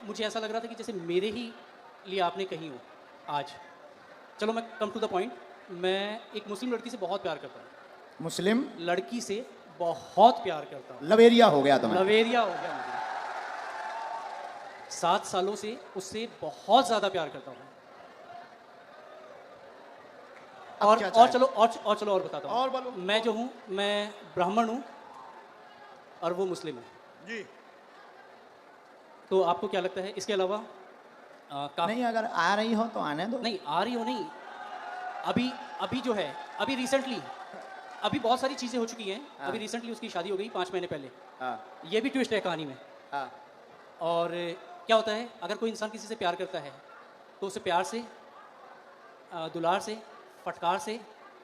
मुझे ऐसा लग रहा था कि जैसे मेरे ही लिए आपने कही हो आज। चलो मैं कम टू द पॉइंट, मैं एक मुस्लिम लड़की से बहुत प्यार करता हूँ। मुस्लिम लड़की से बहुत प्यार करता हूँ। लवेरिया हो गया तुम्हें? लवेरिया हो गया मुझे। 7 सालों से उससे बहुत ज़्यादा प्यार करता हूँ। और चलो और बताता हूँ। और बोलो। मैं जो हूँ, मैं ब्राह्मण हूँ और वो मुस्लिम है जी। तो आपको क्या लगता है इसके अलावा नहीं, अगर आ रही हो तो आने दो। नहीं आ रही हो नहीं, अभी जो है, अभी रिसेंटली अभी बहुत सारी चीज़ें हो चुकी हैं। हाँ। अभी रिसेंटली उसकी शादी हो गई 5 महीने पहले। हाँ। ये भी ट्विस्ट है कहानी में। हाँ। और क्या होता है, अगर कोई इंसान किसी से प्यार करता है तो उसे प्यार से, दुलार से, फटकार से,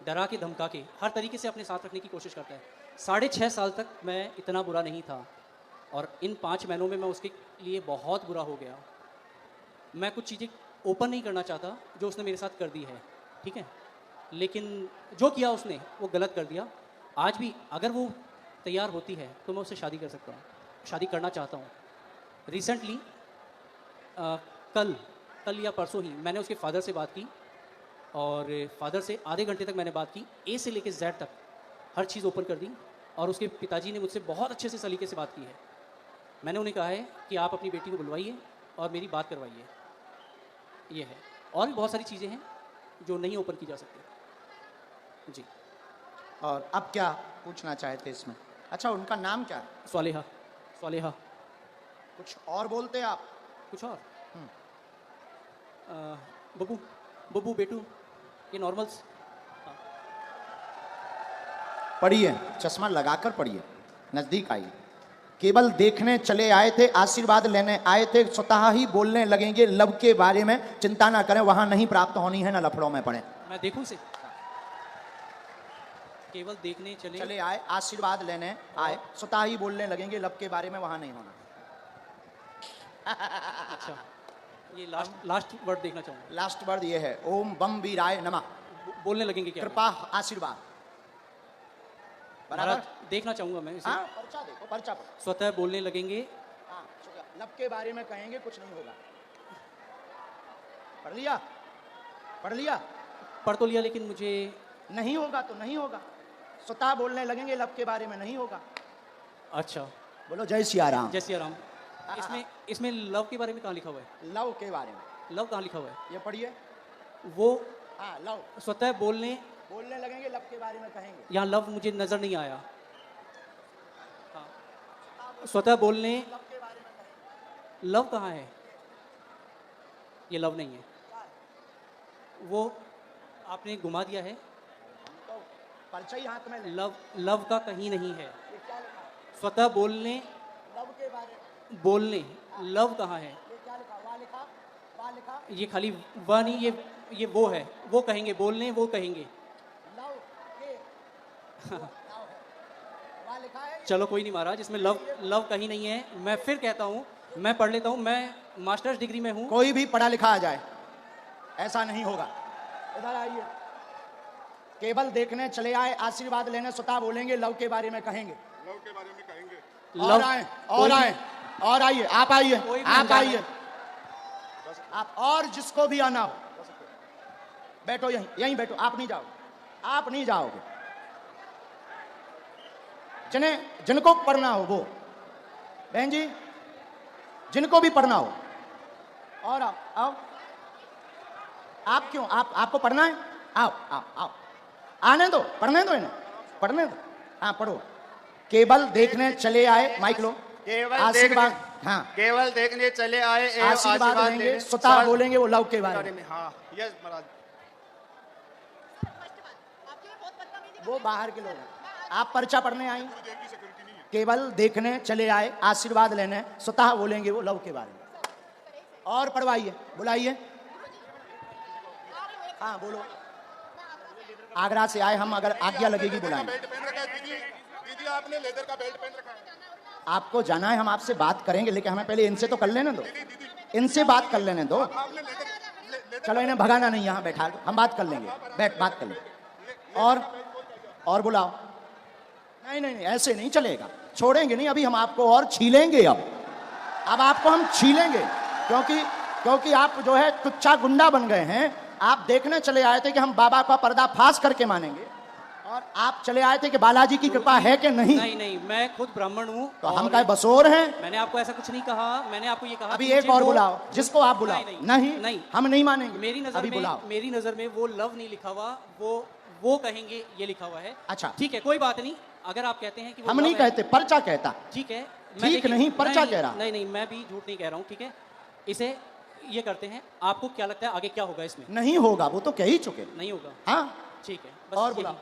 डरा के, धमका के, हर तरीके से अपने साथ रखने की कोशिश करता है। 6.5 साल तक मैं इतना बुरा नहीं था और इन 5 महीनों में मैं उसके लिए बहुत बुरा हो गया। मैं कुछ चीज़ें ओपन नहीं करना चाहता जो उसने मेरे साथ कर दी है, ठीक है, लेकिन जो किया उसने वो गलत कर दिया। आज भी अगर वो तैयार होती है तो मैं उससे शादी कर सकता हूँ, शादी करना चाहता हूँ। रिसेंटली कल या परसों ही मैंने उसके फादर से बात की और फादर से आधे घंटे तक मैंने बात की, ए से लेकर जेड तक हर चीज़ ओपन कर दी। और उसके पिताजी ने मुझसे बहुत अच्छे से सलीके से बात की है। मैंने उन्हें कहा है कि आप अपनी बेटी को बुलवाइए और मेरी बात करवाइए। ये है, और भी बहुत सारी चीज़ें हैं जो नहीं ओपन की जा सकती जी। और अब क्या पूछना चाहते इसमें? अच्छा, उनका नाम क्या है? स्वालेहा। कुछ और बोलते आप? कुछ और? बब्बू बेटू, ये नॉर्मल्स। पढ़िए, चश्मा लगाकर पढ़िए, नजदीक आइए। केवल देखने चले आए थे, आशीर्वाद लेने आए थे, स्वतः ही बोलने लगेंगे लव के बारे में। चिंता ना करें, वहां नहीं प्राप्त होनी है, ना लफड़ों में पड़े। मैं देखूं से? केवल देखने चले आए, आशीर्वाद लेने आए, स्वतः ही बोलने लगेंगे लव के बारे में, वहां नहीं होना। अच्छा, ये लास्ट वर्ड देखना चाहूंगा। लास्ट वर्ड ये है, ओम बम वीराय नमः। बोलने लगेंगे क्या? कृपा आशीर्वाद। बराबर देखना चाहूंगा मैं इसे। हाँ, पर्चा देखो, पर्चा पढ़ो। स्वतः बोलने लगेंगे। हाँ, लव के बारे में कहेंगे, कुछ नहीं होगा। पढ़ लिया? पढ़ तो लिया, लेकिन मुझे नहीं होगा तो नहीं होगा। स्वतः बोलने लगेंगे लव के बारे में, नहीं होगा। अच्छा, बोलो जय सिया राम। जय सिया राम। इसमें लव के बारे में कहाँ लिखा हुआ है? लव के बारे में लव कहाँ लिखा हुआ है? ये पढ़िए। वो हाँ, लव स्वतः बोलने लगेंगे, लव के बारे में कहेंगे। यहाँ लव मुझे नजर नहीं आया। हाँ, स्वतः बोलने, लव के बारे में कहेंगे। लव कहाँ है? ये लव नहीं है, वो आपने घुमा दिया है। तो पर्चा ही हाथ में ले। लव का कहीं नहीं है। ये क्या लिखा है? स्वतः बोलने, लव के बारे में बोलने, लव कहाँ है? ये क्या लिखा? वहाँ लिखा, वहाँ लिखा। ये खाली वह नहीं, ये वो है, वो कहेंगे, बोलने वो कहेंगे। लव के लव है, वहाँ लिखा है। चलो कोई नहीं महाराज, इसमें लव कहीं नहीं है। मैं फिर कहता हूँ, मैं पढ़ लेता हूँ, मैं मास्टर्स डिग्री में हूँ। कोई भी पढ़ा लिखा आ जाए, ऐसा नहीं होगा। इधर आइए। केवल देखने चले आए, आशीर्वाद लेने स्वतः बोलेंगे लव के बारे में कहेंगे। लव के बारे में कहेंगे। और आइए, आप आइए, आप आइए, आप और जिसको भी आना हो बैठो, यहीं बैठो। आप नहीं जाओगे। जिनको पढ़ना हो वो, बहन जी, जिनको भी पढ़ना हो, और आओ। आप क्यों? आपको पढ़ना है? आओ, आने दो, पढ़ने दो इन्हें, पढ़ने दो। हाँ, पढ़ो। केवल देखने चले आए, माइक लो। आशीर्वाद, हाँ, केवल देखने चले आए, आशीर्वाद लेंगे, स्वतः बोलेंगे वो लव के बारे में। हाँ, यस महाराज। वो बाहर के लोग हैं, आप पर्चा पढ़ने आई। केवल देखने चले आए, आशीर्वाद लेने, स्वतः बोलेंगे वो लव के बारे में। और पढ़वाइए, बुलाइए। हाँ, बोलो। आगरा से आए हम, अगर आज्ञा लगेगी बुलाएंगे। दीदी आपने लेदर का बेल्ट पहन रखा है। आपको जाना है, हम आपसे बात करेंगे, लेकिन हमें पहले इनसे तो कर लेने दो। इनसे बात कर लेने दो। चलो, इन्हें भगाना नहीं, यहाँ बैठा लो, हम बात कर लेंगे। बात कर लेंगे। और बुलाओ। नहीं, ऐसे नहीं चलेगा, छोड़ेंगे नहीं। अभी हम आपको और छीलेंगे। अब आपको हम छीलेंगे। क्योंकि क्योंकि आप जो है तुच्छा गुंडा बन गए हैं। आप देखने चले आए थे कि हम बाबा का पर्दाफाश करके मानेंगे, और आप चले आए थे कि बालाजी की कृपा है कि नहीं। नहीं नहीं, मैं खुद ब्राह्मण हूँ। तो हम क्या बसोर हैं? मैंने आपको ऐसा कुछ नहीं कहा, मैंने आपको ये कहा अभी कि एक मुझे और वो- बुलाओ, जिसको आप बुलाओ। नहीं, नहीं नहीं। हम नहीं मानेंगे। मेरी नजर अभी बुलाओ। में, मेरी नजर में वो लव नहीं लिखा हुआ, वो कहेंगे ये लिखा हुआ है। अच्छा। ठीक है, कोई बात नहीं। अगर आप कहते हैं कि वो हम love नहीं है, कहते, पर्चा कहता। ठीक है। ठीक नहीं, पर्चा कह रहा। नहीं नहीं, मैं भी झूठ नहीं कह रहा हूँ, ठीक है। इसे ये करते हैं, आपको क्या लगता है आगे क्या होगा इसमें? नहीं होगा, वो तो कह ही चुके। नहीं होगा, हाँ, ठीक है। बस और यही। बुलाओ,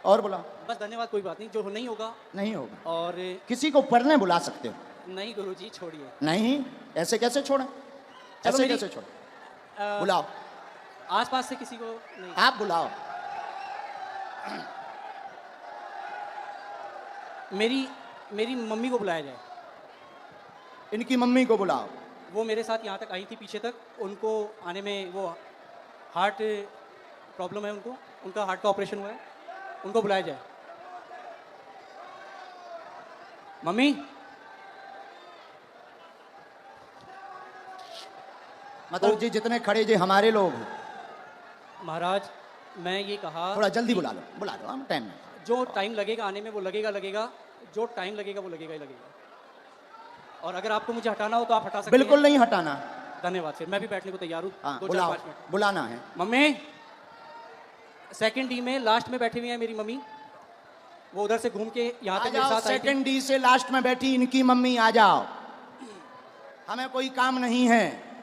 और बुलाओ। बस धन्यवाद, कोई बात नहीं। जो नहीं होगा, नहीं होगा। और किसी को पढ़ने बुला सकते हो? नहीं गुरुजी छोड़िए। नहीं, ऐसे कैसे छोड़े? ऐसे मेरी- कैसे छोड़े? बुलाओ, आसपास से किसी को नहीं। आप बुलाओ। मेरी मम्मी को बुलाया जाए। इनकी मम्मी को बुलाओ। वो मेरे साथ यहाँ तक आई थी पीछे तक। उनको आने में वो हार्ट प्रॉब्लम है, उनका हार्ट का ऑपरेशन हुआ है। उनको बुलाया जाए। मम्मी, मतलब जी जितने खड़े जी हमारे लोग हैं। महाराज मैं ये कहा, थोड़ा जल्दी बुला लो, हम टाइम में। जो टाइम लगेगा आने में वो लगेगा, जो टाइम लगेगा वो लगेगा ही लगेगा। और अगर आपको मुझे हटाना हो तो आप हटा सकते बिल्कुल हैं। नहीं हटाना। धन्यवाद, फिर मैं भी बैठने को तैयार हूँ। हाँ, 2-4-5 बुलाओ, मिनट। बुलाना है। मम्मी, सेकंड डी में लास्ट में बैठी हुई है मेरी मम्मी। वो उधर से घूम के यहाँ आ तक मेरे जाओ, साथ आई थी। सेकंड डी से लास्ट में बैठी इनकी मम्मी, आ जाओ। हमें कोई काम नहीं है।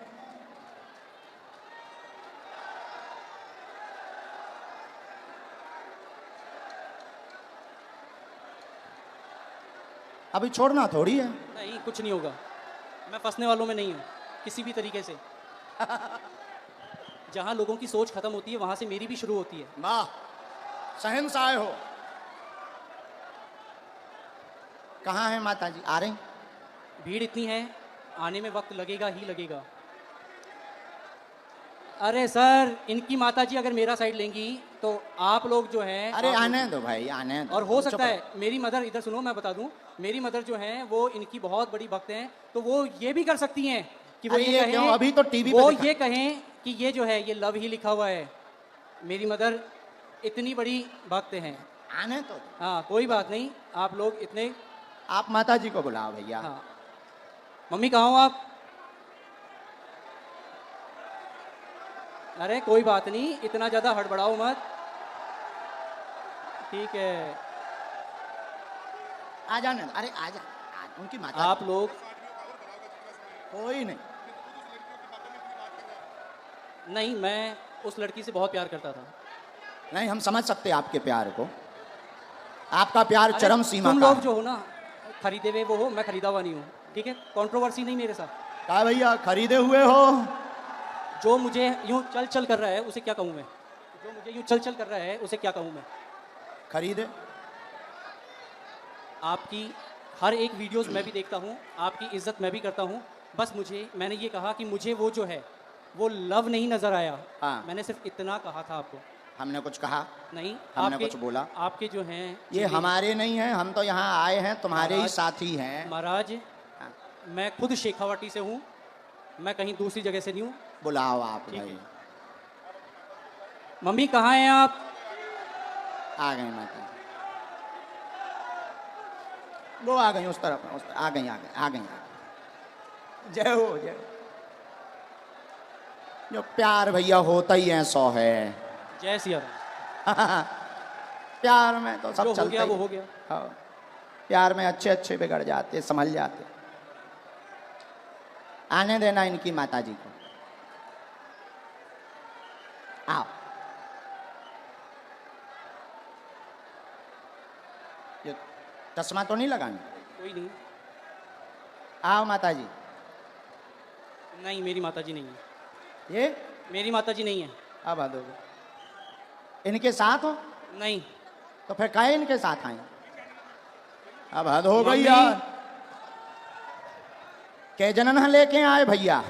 अभी छोड़ना थोड़ी है। नहीं, कुछ नहीं होगा। मैं फंसने वालों में नहीं हूँ किसी भी तरीके से। जहाँ लोगों की सोच खत्म होती है वहां से मेरी भी शुरू होती है। वाह, शहंशाह हो। कहाँ है माता जी? आ रही? भीड़ इतनी है, आने में वक्त लगेगा ही लगेगा। अरे सर, इनकी माताजी अगर मेरा साइड लेंगी तो आप लोग जो हैं, अरे आप लोग- आने दो भाई, आने दो। और हो चुप सकता रहो। है मेरी मदर, इधर सुनो मैं बता दूं, मेरी मदर जो है वो इनकी बहुत बड़ी भक्त हैं, तो वो ये भी कर सकती हैं कि वो अरे ये ये कहें, क्यों? अभी तो टीवी पे वो दिखा- ये कहें कि ये जो है ये लव ही लिखा हुआ है। मेरी मदर इतनी बड़ी भक्त हैं। आने तो। हाँ, कोई बात नहीं, आप लोग इतने। आप माता जी को बुलाओ भैया। हाँ, मम्मी कहाँ हो आप? अरे कोई बात नहीं, इतना ज्यादा हड़बड़ाओ मत, ठीक है। आ जाने दो। अरे आ, उनकी माता आप लोग कोई नहीं। नहीं, मैं उस लड़की से बहुत प्यार करता था। नहीं, हम समझ सकते हैं आपके प्यार को। आपका प्यार अरे, चरम सीमा तुम का लोग है। जो हो ना, खरीदे हुए वो हो, मैं खरीदा हुआ नहीं हूँ, ठीक है। कंट्रोवर्सी नहीं मेरे साथ। क्या भैया, खरीदे हुए हो? जो मुझे यूं चल चल कर रहा है उसे क्या कहूँ मैं? जो मुझे यूं चल चल कर रहा है उसे क्या कहूँ मैं? खरीदे? आपकी हर एक वीडियोस मैं भी देखता हूँ, आपकी इज्जत मैं भी करता हूँ। बस मैंने ये कहा कि मुझे वो जो है वो लव नहीं नजर आया। हाँ। मैंने सिर्फ इतना कहा था आपको। हमने कुछ कहा? नहीं, हमने कुछ बोला? आपके जो हैं ये हमारे नहीं हैं, हम तो यहाँ आए हैं, तुम्हारे ही महाराज- साथी हैं। महाराज, हाँ। मैं खुद शेखावाटी से हूँ, मैं कहीं दूसरी जगह से नहीं हूँ। बुलाओ आप ठीक भाई। है। मम्मी कहाँ हैं आप? आ गई माता। वो आ गई उस तरफ, आ गई, आ गई, आ गई, आ गई। जय हो, जय हो। जो प्यार भैया होता ही है, 100 है। जय सिया राम। प्यार में तो सब जो हो चलता गया ही वो है। हो गया। हाँ, प्यार में अच्छे अच्छे बिगड़ जाते, संभल जाते। आने देना इनकी माता जी को। आओ। ये चश्मा तो नहीं लगाना? कोई नहीं। आओ माता जी। नहीं, मेरी माताजी नहीं है। ये मेरी माताजी नहीं है। अब हद हो गई। इनके साथ हो? नहीं। तो फिर काहे इनके साथ आए? अब हद हो गई मम्मी। यार। के जनन लेके आए भैया?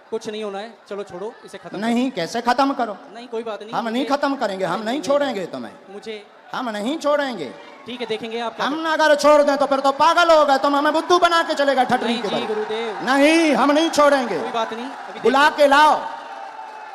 कुछ नहीं होना है, चलो छोड़ो इसे खत्म नहीं, कैसे खत्म करो? करो। नहीं, कोई बात नहीं। हम नहीं मुझे- खत्म करेंगे, हम नहीं छोड़ेंगे तुम्हें। मुझे हम नहीं छोड़ेंगे। ठीक है, देखेंगे आप क्या हम अगर छोड़ दें तो फिर तो पागल होगा, तुम हमें बुद्धू बना के चलेगा करते हैं। ठटरी नहीं के जी भाई। गुरुदेव, नहीं, हम नहीं छोड़ेंगे, कोई बात नहीं, अभी बुला के लाओ।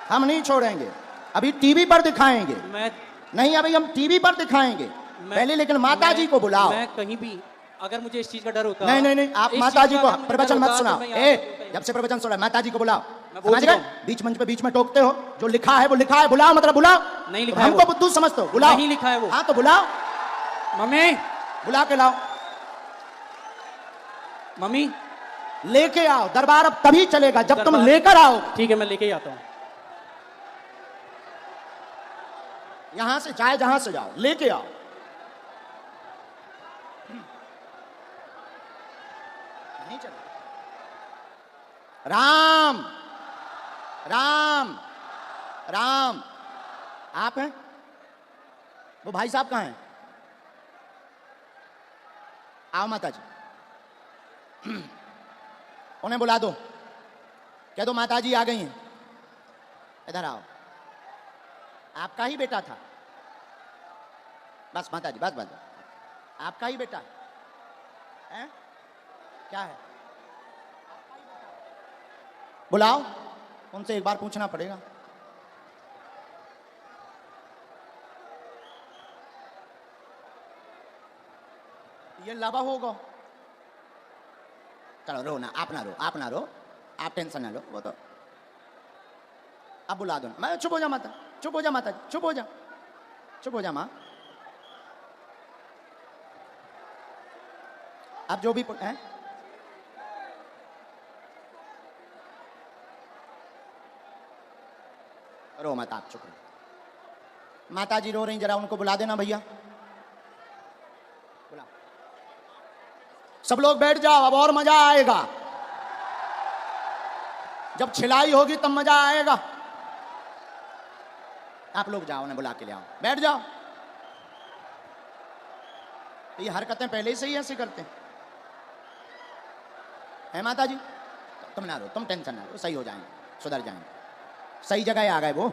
हम नहीं छोड़ेंगे, अभी टीवी पर दिखाएंगे। मैं नहीं, अभी हम टीवी पर दिखाएंगे पहले, लेकिन माता जी को बुलाओ। मैं कहीं भी अगर मुझे इस चीज का डर होता, नहीं नहीं नहीं, आप इस माता चीज जी का को अगर मुझे प्रवचन डर मत होता, सुनाओ। तो मैं यहाँ पे जब से प्रवचन सुना, माता जी को बुलाओ। मैं बोल समझ चुका गए? हूँ। बीच मंच पे बीच में टोकते हो, जो लिखा है वो लिखा है, बुलाओ मतलब बुलाओ। नहीं लिखा तो है हमको वो। बुद्धू समझते हो, बुलाओ। नहीं लिखा है वो। हाँ तो बुलाओ, मम्मी, बुला के लाओ, मम्मी, लेके आओ। दरबार अब तभी चलेगा जब तुम दरबार- लेकर आओ। ठीक है, मैं लेके ही आता हूँ। यहां से चाहे जहां से जाओ, लेके आओ। नहीं चलेगा। राम राम राम, आप हैं? वो भाई साहब कहाँ हैं? आओ माता जी, उन्हें बुला दो, कह दो माता जी आ गई हैं, इधर आओ। आपका ही बेटा था, बस माता जी, बस बस, आपका ही बेटा है? क्या है? बुलाओ, उनसे एक बार पूछना पड़ेगा। ये लवा होगा। चलो रो ना, आप ना रो, आप ना रो, आप टेंशन ना लो, वो तो अब बुला दो ना। मैं चुप हो जा माता, चुप हो जा माता जी, चुप हो जा, चुप हो जा माँ। आप जो भी हैं, रो मत, आप चुप रहो। माता जी रो रही, जरा उनको बुला देना भैया, बुलाओ। सब लोग बैठ जाओ, अब और मजा आएगा। जब छिलाई होगी तब मजा आएगा। आप लोग जाओ, उन्हें बुला के ले आओ, बैठ जाओ। ये हरकतें पहले से ही ऐसे करते हैं माता जी। तुम ना रो, तुम टेंशन ना लो, सही हो जाएंगे, सुधर जाएंगे, सही जगह आ गए वो।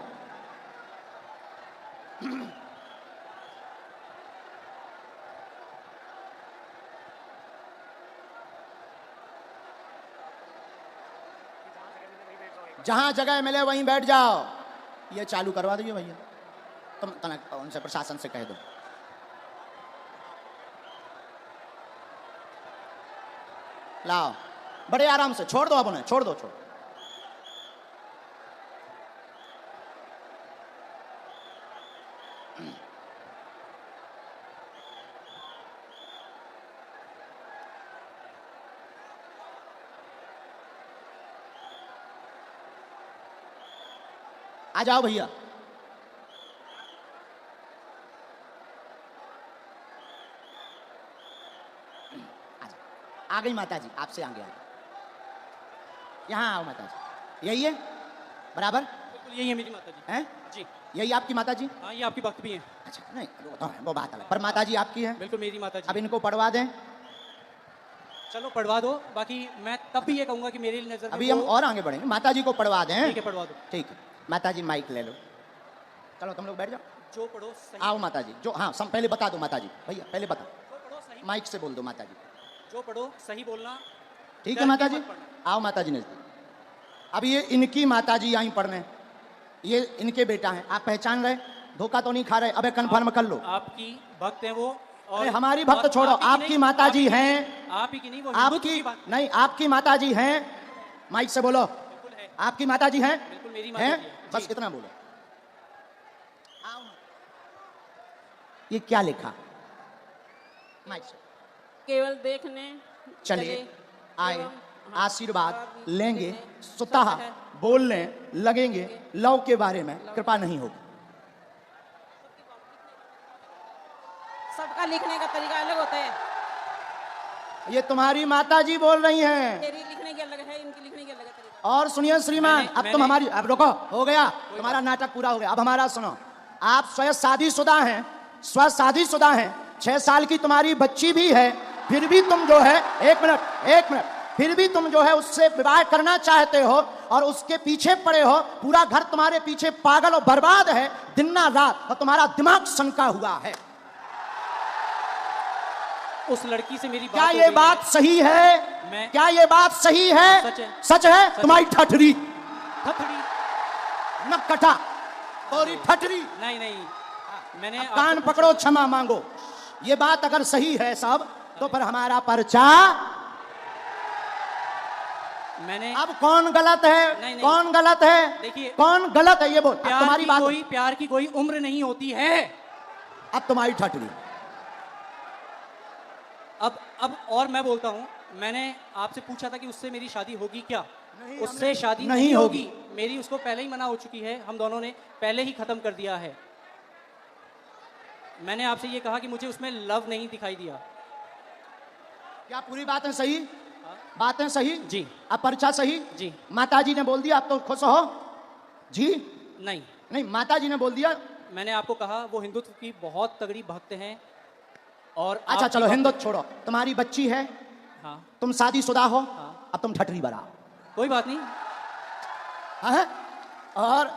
जहां जगह मिले वहीं बैठ जाओ। ये चालू करवा दीजिए भैया, तुम तनक उनसे प्रशासन से कह दो। लाओ, बड़े आराम से छोड़ दो, अब उन्हें छोड़ दो, छोड़। आ जाओ भैया। आ गई माता जी, आपसे आगे आ गई। यहाँ आओ माता जी, यही है बराबर? बिल्कुल यही है मेरी माता जी। हैं? जी यही आपकी माता जी? हाँ, ये आपकी भक्त भी है। अच्छा, नहीं वो तो है, वो बात अलग, पर माता जी आपकी है। बिल्कुल मेरी माता अब जी। इनको पढ़वा दें। चलो पढ़वा दो, बाकी मैं तब भी ये कहूंगा कि मेरी नजर में अभी हम और आगे बढ़ेंगे, माता जी को पढ़वा दें। ठीक है, पढ़वा दो। ठीक है, माता जी माइक ले लो। चलो तुम लोग बैठ जाओ। जो पढ़ो सही, आओ माता जी, जो हाँ पहले बता दो माता जी, भैया पहले बता, जो पढ़ो सही, माइक से बोल दो माता जी। जो पढ़ो सही बोलना। ठीक है डर माता के जी, मत पढ़ना। आओ माता जी नजदीक। अब ये इनकी माता जी आई पढ़ने, ये इनके बेटा हैं, आप पहचान रहे? धोखा तो नहीं खा रहे? अबे कन्फर्म कर लो। आपकी भक्त है वो, अरे हमारी भक्त और छोड़ो, आप ही की आपकी नहीं, माता जी आप ही की हैं। नहीं, आप ही की नहीं, वो हिंदुत्व आपकी की बात नहीं, आपकी माता जी हैं, माइक से बोलो। बिल्कुल है। आपकी माता जी हैं? बिल्कुल मेरी माता हैं? जी है। बस जी। इतना बोलो। ये क्या लिखा? माइक से केवल देखने चले आए, एवं आशीर्वाद लेंगे, स्वतः बोलने लगेंगे, लव के बारे में कृपा नहीं होगी। सबका लिखने का तरीका अलग होता है। ये तुम्हारी माता जी बोल रही हैं। तेरी लिखने की अलग है, इनकी लिखने की अलग है तरीका। और सुनिए श्रीमान, मैंने- अब तुम मैंने- हमारी, अब रुको, हो गया तुम्हारा नाटक पूरा हो गया, अब हमारा सुनो। आप स्वयं शादीशुदा हैं, स्व शादीशुदा हैं, 6 साल की तुम्हारी बच्ची भी है, फिर भी तुम जो है, एक मिनट, फिर भी तुम जो है उससे विवाह करना चाहते हो और उसके पीछे पड़े हो। पूरा घर तुम्हारे पीछे पागल और बर्बाद है दिन ना रात, और तुम्हारा दिमाग सनका हुआ है। उस लड़की से मेरी क्या बात हो ये गई बात है। सही है? मैं क्या ये बात सही है? सच है। सच है? तुम्हारी ठठरी थथड़ी नकटा तोरी ठठरी। नहीं नहीं मैंने अब आपसे कान पूछा- पकड़ो, क्षमा मांगो। ये बात अगर सही है सब, तो फिर हमारा पर्चा। मैंने अब कौन गलत है? नहीं, नहीं। कौन गलत है? देखिए, कौन गलत है ये बोल। अब तुम्हारी बात, प्यार की कोई उम्र नहीं होती है। अब तुम्हारी ठठरी। अब और मैं बोलता हूँ, मैंने आपसे पूछा था कि उससे मेरी शादी होगी क्या? नहीं, उससे शादी नहीं नहीं होगी। होगी। मेरी उसको पहले ही मना हो चुकी है, हम दोनों ने पहले ही खत्म कर दिया है। मैंने आपसे ये कहा कि मुझे उसमें लव नहीं दिखाई दिया। क्या पूरी बातें सही? बातें सही जी। अब पर्चा सही? जी। माताजी ने बोल दिया, आप तो खुश हो जी? नहीं, नहीं, माताजी ने बोल दिया। मैंने आपको कहा वो हिंदुत्व की बहुत तगड़ी भक्त हैं और अच्छा आपकी चलो, भक्त- हिंदुत्व छोड़ो। तुम्हारी बच्ची है, हाँ, तुम शादीशुदा हो, हाँ। अब तुम ठठरी बनाओ। कोई बात नहीं। हाँ?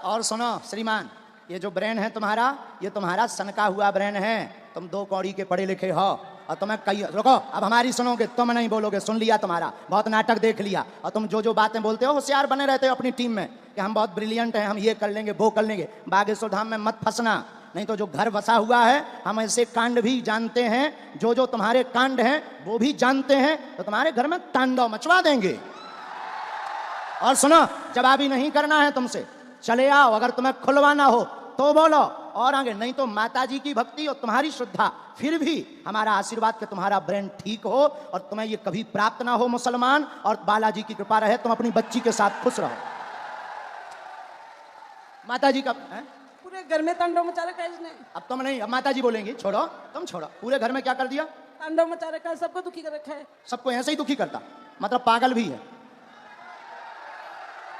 और सुनो श्रीमान, ये जो ब्रेन है तुम्हारा, ये तुम्हारा सनका हुआ ब्रेन है। तुम 2 कौड़ी के पढ़े लिखे हो और तुम्हें कई, रुको, अब हमारी सुनोगे, तुम नहीं बोलोगे, सुन लिया तुम्हारा, बहुत नाटक देख लिया। और तुम जो जो बातें बोलते हो होशियार बने रहते हो अपनी टीम में कि हम बहुत ब्रिलियंट हैं, हम ये कर लेंगे वो कर लेंगे। बागेश्वर धाम में मत फंसना, नहीं तो जो घर बसा हुआ है, हम ऐसे कांड भी जानते हैं, जो जो तुम्हारे कांड हैं वो भी जानते हैं, तो तुम्हारे घर में तांडव मचवा देंगे। और सुनो, जवाबी नहीं करना है तुमसे, चले आओ। अगर तुम्हें खुलवाना हो तो बोलो, और आगे नहीं तो माताजी की भक्ति और तुम्हारी श्रद्धा, फिर भी हमारा आशीर्वाद कि तुम्हारा ब्रेन ठीक हो और तुम्हें ये कभी प्राप्त ना हो मुसलमान, और बालाजी की कृपा रहे, तुम अपनी बच्ची के साथ खुश रहो। माताजी का है? पूरे घर में तांडव मचा रखा है इसने। अब तुम नहीं, अब माताजी बोलेंगी, छोड़ो, तुम छोड़ो। पूरे घर में क्या कर दिया? तांडव मचा रखा है, सबको दुखी कर रखा है। सबको ऐसे ही दुखी करता, मतलब पागल भी है।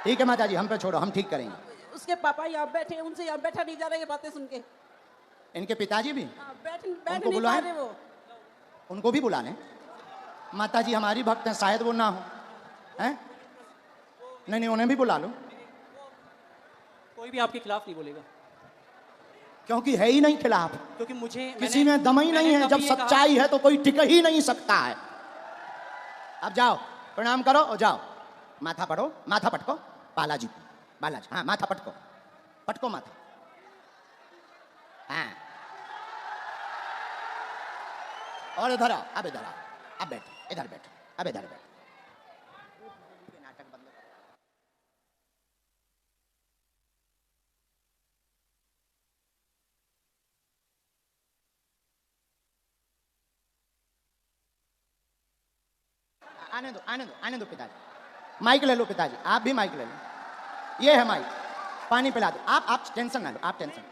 ठीक है माताजी, हम पे छोड़ो, हम ठीक करेंगे। उसके पापा यहाँ बैठे हैं, उनसे यहाँ बैठा नहीं जा रहा, ये बातें सुन के। इनके पिताजी भी, हाँ, बैठ उनको नहीं पा बुलाएं? रहे वो। उनको भी बुला लें। माताजी हमारी भक्त हैं, शायद वो ना हो, हैं? नहीं नहीं, उन्हें भी बुला लो, कोई भी आपके खिलाफ नहीं बोलेगा, क्योंकि है ही नहीं खिलाफ। क्योंकि मुझे किसी में दम ही नहीं है। जब सच्चाई है तो कोई टिक ही नहीं सकता है। अब जाओ, प्रणाम करो और जाओ, माथा पढ़ो, माथा पटको, बालाजी बालाजी, हाँ माथा पटको, पटको माथा, हाँ। और इधर आओ, अब इधर आओ, अब बैठो, इधर बैठो, अब इधर बैठो। नाटक बंद करो। आने दो, आने दो, आने दो पिताजी। माइक ले लो पिताजी, आप भी माइक ले लो। ये है माइक, पानी पिला दो। आप टेंशन ना लो, आप टेंशन।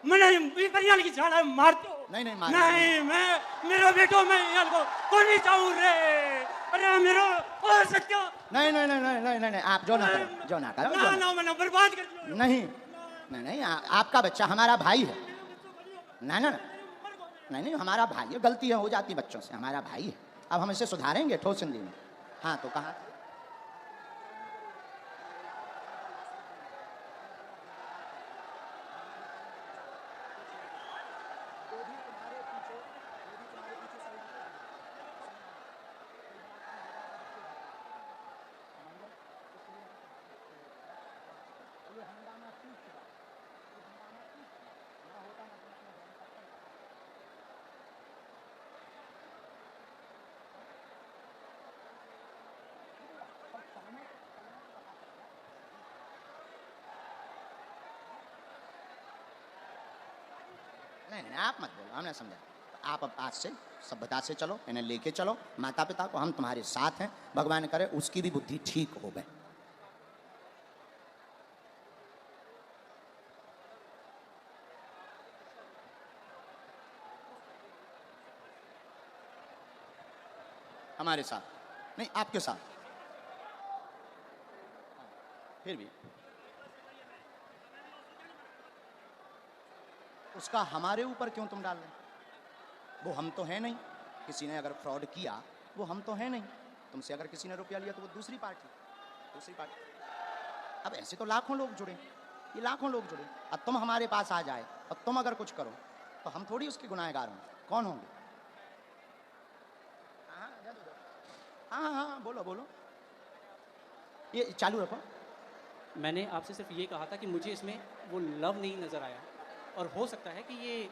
मैं की झाड़ा मार दो। नहीं नहीं मार नहीं, मैं मेरा बेटो, मैं यहाँ को कोई चाहूँ रे। अरे मेरा हो सकता। नहीं नहीं नहीं नहीं नहीं नहीं, आप जो ना करो, जो ना करो, जो ना मैंने बर्बाद कर दिया। नहीं नहीं नहीं, आपका बच्चा हमारा भाई है। ना ना नहीं नहीं, हमारा भाई है, गलती है हो जाती बच्चों से, हमारा भाई है। अब हम इसे सुधारेंगे ठोस हिंदी में। हाँ तो कहा नहीं नहीं, आप मत बोलो, हमने समझा। आप अब आज से सभ्यता से चलो, इन्हें लेके चलो, माता पिता को, हम तुम्हारे साथ हैं। भगवान करे उसकी भी बुद्धि ठीक हो गए। हमारे साथ नहीं, आपके साथ। फिर भी उसका हमारे ऊपर क्यों तुम डाल रहे? वो हम तो है नहीं। किसी ने अगर फ्रॉड किया, वो हम तो है नहीं। तुमसे अगर किसी ने रुपया लिया तो वो दूसरी पार्टी। अब ऐसे तो लाखों लोग जुड़े, ये लाखों लोग जुड़े। अब तुम हमारे पास आ जाए और तुम अगर कुछ करो तो हम थोड़ी उसके गुनाहगार होंगे। कौन होंगे? हाँ हाँ बोलो बोलो, ये चालू रखो। मैंने आपसे सिर्फ ये कहा था कि मुझे इसमें वो लव नहीं नज़र आया, और हो सकता है कि ये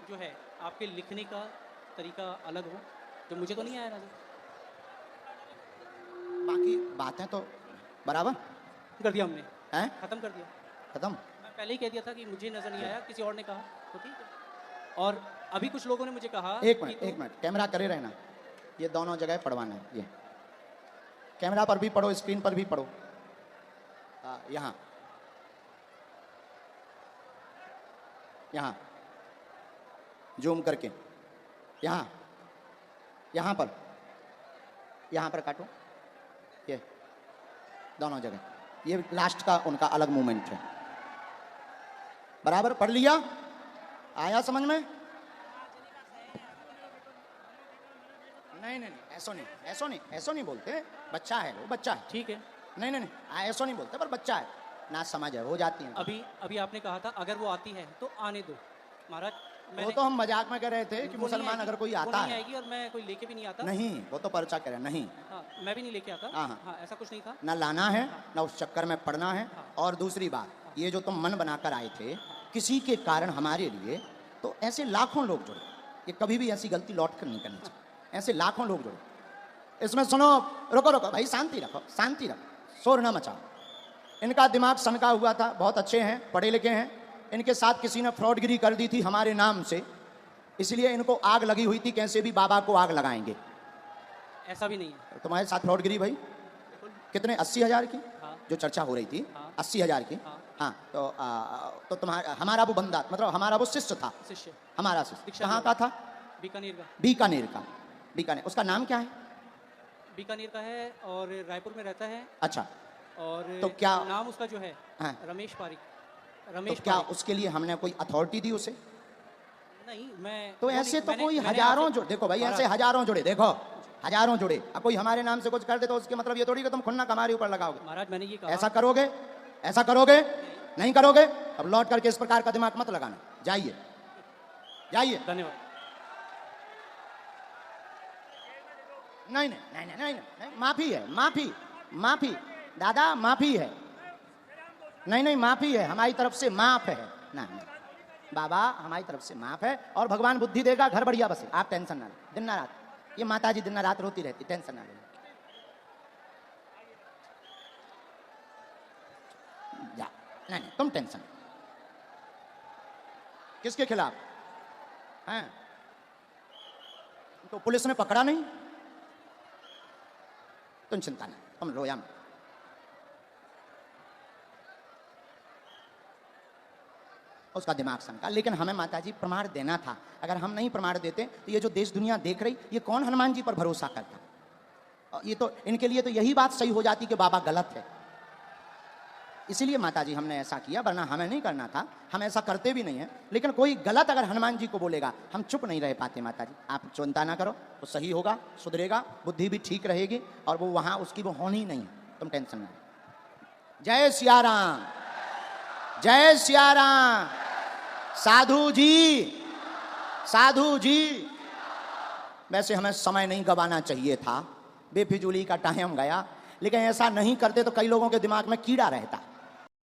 जो है आपके लिखने का तरीका अलग हो, जो मुझे तो नहीं आया नज़र। बाकी बातें तो बराबर कर दिया हमने, हैं, ख़त्म कर दिया। खत्म। मैं पहले ही कह दिया था कि मुझे नज़र नहीं आया, किसी और ने कहा तो ठीक है। और अभी कुछ लोगों ने मुझे कहा एक कि मिनट तुम- एक मिनट, कैमरा करे रहना, ये दोनों जगह पढ़वाना है। ये कैमरा पर भी पढ़ो, स्क्रीन पर भी पढ़ो। यहाँ यहाँ जूम करके, यहाँ यहाँ पर काटो, ये दोनों जगह, ये लास्ट का उनका अलग मूवमेंट है। बराबर पढ़ लिया, आया समझ में? नहीं नहीं नहीं, ऐसो नहीं बोलते, बच्चा है वो, बच्चा है। ठीक है। नहीं नहीं नहीं, ऐसो नहीं बोलते, पर बच्चा है ना, समझ है, हो जाती है। अभी आपने कहा था अगर वो आती है तो आने दो महाराज। वो तो हम मजाक में कह रहे थे कि वो नहीं मुसलमान आएगी, अगर कोई वो आता नहीं है, आएगी, और मैं कोई लेके भी नहीं आता। नहीं वो तो पर्चा कह रहे हैं, नहीं हाँ, मैं भी नहीं लेके आता। हाँ, हाँ। हाँ, ऐसा कुछ नहीं था। ना लाना है ना उस चक्कर में पड़ना है। हाँ। और दूसरी बात, ये जो तुम मन बनाकर आए थे किसी के कारण हमारे लिए, तो ऐसे लाखों लोग जुड़े, ये कभी भी ऐसी गलती लौट कर नहीं करनी चाहिए। ऐसे लाखों लोग जुड़े इसमें। सुनो, रुको रुको भाई, शांति रखो, शांति रखो, शोर ना मचाओ। इनका दिमाग सनका हुआ था, बहुत अच्छे हैं, पढ़े लिखे हैं। इनके साथ किसी ने फ्रॉडगिरी कर दी थी हमारे नाम से, इसलिए इनको आग लगी हुई थी, कैसे भी बाबा को आग लगाएंगे। ऐसा भी नहीं है। तुम्हारे साथ फ्रॉडगिरी भाई कितने, 80,000 की हाँ। जो चर्चा हो रही थी, हाँ। 80,000 की। हाँ। हाँ, तो तुम्हारा, हमारा वो बंदा, मतलब हमारा वो शिष्य था, शिष्य हमारा शिष्य दीक्षा कहाँ लिया। का था? बीकानेर का। बीकानेर का। बीकानेर, उसका नाम क्या है? बीकानेर का है और रायपुर में रहता है। अच्छा, और तो क्या- नाम उसका जो है हाँ। रमेश पारिक। तो रमेश क्या पारिक। उसके लिए हमने कोई अथॉरिटी दी उसे? नहीं, मैं तो वो नहीं- ऐसे तो मैंने- कोई मैंने हजारों आपसे- जुड़े, देखो भाई ऐसे महाराज, हजारों जुड़े, देखो हजारों जुड़े। अब कोई हमारे नाम से कुछ कर दे तो उसके मतलब ये थोड़ी कि तुम खुन्ना हमारे ऊपर लगाओगे। महाराज मैंने ये कहा। ऐसा करोगे? ऐसा करोगे? नहीं करोगे? अब लौट करके इस प्रकार का दिमाग मत लगाना, जाइए जाइए। धन्यवाद। नहीं नहीं नहीं नहीं नहीं नहीं, माफी है, माफी माफी दादा, माफी है। नहीं नहीं, माफी है, हमारी तरफ से माफ है ना बाबा, हमारी तरफ से माफ है। और भगवान बुद्धि देगा, घर बढ़िया बसे, आप टेंशन ना लो। दिन ना रात ये माता जी दिन ना रात रोती रहती, टेंशन ना लो। जा, नहीं नहीं तुम टेंशन। किसके खिलाफ हैं? तो पुलिस ने पकड़ा नहीं, तुम चिंता नहीं, तुम रोया मत। उसका दिमाग सनका, लेकिन हमें माताजी प्रमाण देना था। अगर हम नहीं प्रमाण देते तो ये जो देश दुनिया देख रही, ये कौन हनुमान जी पर भरोसा करता? और ये तो इनके लिए तो यही बात सही हो जाती कि बाबा गलत है। इसीलिए माताजी हमने ऐसा किया, वरना हमें नहीं करना था, हम ऐसा करते भी नहीं है। लेकिन कोई गलत अगर हनुमान जी को बोलेगा, हम चुप नहीं रह पाते। माताजी आप चिंता ना करो, वो सही होगा, सुधरेगा, बुद्धि भी ठीक रहेगी, और वो वहाँ उसकी वो होनी नहीं है, तुम टेंशन ना। जय सिया राम, जय सिया राम। साधु जी, साधु जी, वैसे हमें समय नहीं गवाना चाहिए था, बेफिजूली का टाइम गया, लेकिन ऐसा नहीं करते तो कई लोगों के दिमाग में कीड़ा रहता।